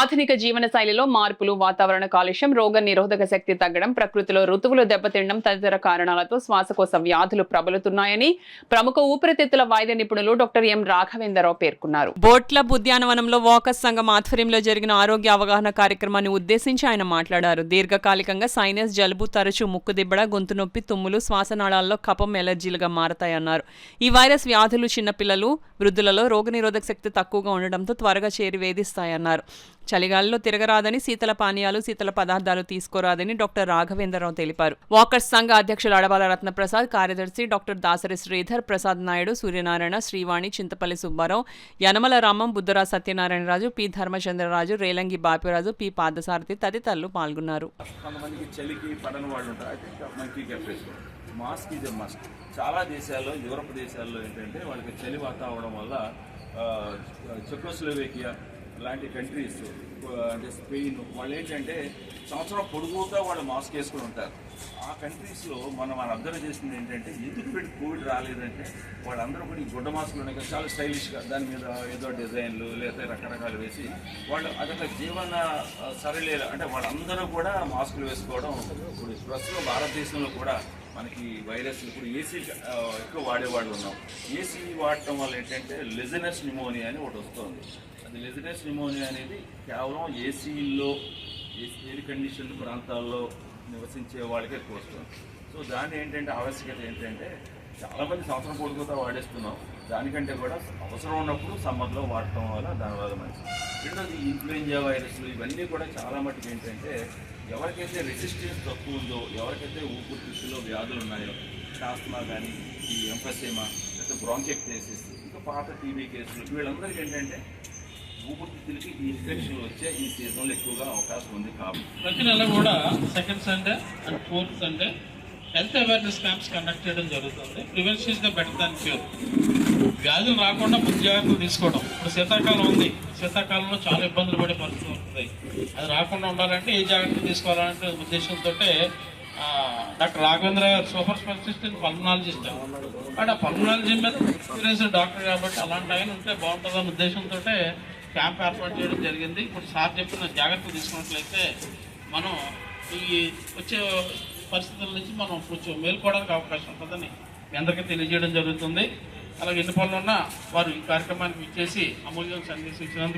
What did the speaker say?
ఆధునిక జీవన శైలిలో మార్పులు, వాతావరణ కాలుష్యం, రోగ నిరోధక శక్తి తగ్గడం, ప్రకృతిలో ఋతువులు దెబ్బతినడం తదితర కారణాలతో శ్వాసకోశ వ్యాధులు ప్రబలుతున్నాయని ప్రముఖ ఊపిరితిత్తుల వైద్య నిపుణులు డాక్టర్ ఎం రాఘవేంద్రరావు పేర్కొన్నారు. బోట్ క్లబ్ ఉద్యానవనంలో వాకర్స్ సంఘం ఆధ్వర్యంలో జరిగిన ఆరోగ్య అవగాహన కార్యక్రమాన్ని ఉద్దేశించి ఆయన మాట్లాడారు. దీర్ఘకాలికంగా సైనస్, జలుబు, తరచూ ముక్కుదిబ్బడ, గొంతు నొప్పి, తుమ్ములు, శ్వాసనాళాల్లో కఫం ఎలర్జీలుగా మారతాయన్నారు. ఈ వైరస్ వ్యాధులు చిన్నపిల్లలు, వృద్ధులలో రోగనిరోధక శక్తి తక్కువగా ఉండడంతో త్వరగా చేరి వేధిస్తాయన్నారు. చలిగాలిలో తిరగరాదని, శీతల పానీయాలు, శీతల పదార్థాలు తీసుకోరాదని డాక్టర్ రాఘవేంద్రరావు తెలిపారు. వాకర్స్ సంఘ అధ్యక్షులు అడబాల రత్నప్రసాద్, కార్యదర్శి డాక్టర్ దాసరి శ్రీధర్, ప్రసాద్ నాయుడు, సూర్యనారాయణ, శ్రీవాణి, చింతపల్లి సుబ్బారావు, యనమల రామం, బుద్ధరా సత్యనారాయణరాజు, పి ధర్మచంద్రరాజు, రేలంగి బాపిరాజు, పి పాదసారథి తదితరులు పాల్గొన్నారు. Mask is a must. చాలా దేశాల్లో, యూరోప్ దేశాల్లో ఏంటంటే వాళ్ళకి చలి వాతావరణం వల్ల చెకోస్లోవేకియా లాంటి కంట్రీస్ అంటే స్పెయిన్ వాళ్ళు ఏంటంటే సంవత్సరం పొడుగుతా వాళ్ళు మాస్క్ వేసుకుని ఉంటారు. ఆ కంట్రీస్లో మనం అబ్జర్వ్ చేసింది ఏంటంటే ఎందుకు కోవిడ్ రాలేదంటే వాళ్ళందరూ కూడా ఈ గుడ్డ మాస్కులు ఉన్నాయి చాలా స్టైలిష్గా దాని మీద ఏదో డిజైన్లు లేదా రకరకాలు వేసి వాళ్ళు అదొక జీవన సరళి అంటే వాళ్ళందరూ కూడా మాస్కులు వేసుకోవడం. ఇప్పుడు ప్రస్తుతం భారతదేశంలో కూడా మనకి వైరస్ ఇప్పుడు ఏసీ ఎక్కువ వాడేవాళ్ళు ఉన్నాం. ఏసీ వాడటం వల్ల ఏంటంటే లిజనస్ న్యూమోనియా అని ఒకటి వస్తుంది. అది లిజనస్ న్యూమోనియా అనేది కేవలం ఏసీల్లో ఎయిర్ కండిషన్ ప్రాంతాల్లో నివసించే వాళ్ళకే ఎక్కువ వస్తుంది. సో దాని ఏంటంటే ఆవశ్యకత ఏంటంటే చాలామంది సంవత్సరం పొడుగుతా వాడేస్తున్నాం. దానికంటే కూడా అవసరం ఉన్నప్పుడు సమ్మర్లో వాడటం వల్ల దానివల్ల మంచిది. రెండోది ఇన్ఫ్లుయెంజా వైరస్లు ఇవన్నీ కూడా చాలా మటుకు ఏంటంటే ఎవరికైతే రెసిస్టెన్స్ తక్కువ ఉందో, ఎవరికైతే ఊపిరితిత్తులో వ్యాధులు ఉన్నాయో, ఆస్మా కానీ ఈ ఎంఫెసిమా లేకపోతే బ్రాంకైటిస్ ఇంకా పాత టీబీ కేసులు వీళ్ళందరికీ ఏంటంటే ఊపిరితిత్తులకి ఈ ఇన్ఫెక్షన్లు వచ్చే ఈ సీజన్లో ఎక్కువగా అవకాశం ఉంది. కాబట్టి ప్రతి నెల కూడా second Sunday and fourth Sunday health awareness camps conduct చేయడం జరుగుతుంది. Prevention is the better than cure. వ్యాధులు రాకుండా ముందు జాగ్రత్తలు తీసుకోవడం. ఇప్పుడు శీతాకాలం ఉంది, శీతాకాలంలో చాలా ఇబ్బందులు పడే పరిస్థితులు ఉంటాయి. అది రాకుండా ఉండాలంటే ఏ జాగ్రత్తలు తీసుకోవాలంటే ఉద్దేశంతో డాక్టర్ రాఘవేంద్ర గారు super specialist in pulmonologist. But ఆ పల్మనాలజీ మీద ఎక్స్పీరియన్స్ డాక్టర్ కాబట్టి అలాంటి ఆయన ఉంటే బాగుంటుందన్న ఉద్దేశంతో క్యాంప్ ఏర్పాటు చేయడం జరిగింది. ఇప్పుడు సార్ చెప్పిన జాగ్రత్తలు తీసుకున్నట్లయితే మనం ఈ వచ్చే పరిస్థితుల నుంచి మనం కొంచెం మేల్కోవడానికి అవకాశం ఉంటుందని మీ అందరికీ తెలియజేయడం జరుగుతుంది. అలాగే ఎన్ని పనులు ఉన్నా వారు ఈ కార్యక్రమానికి ఇచ్చేసి అమూల్యం సందేశించినందుకు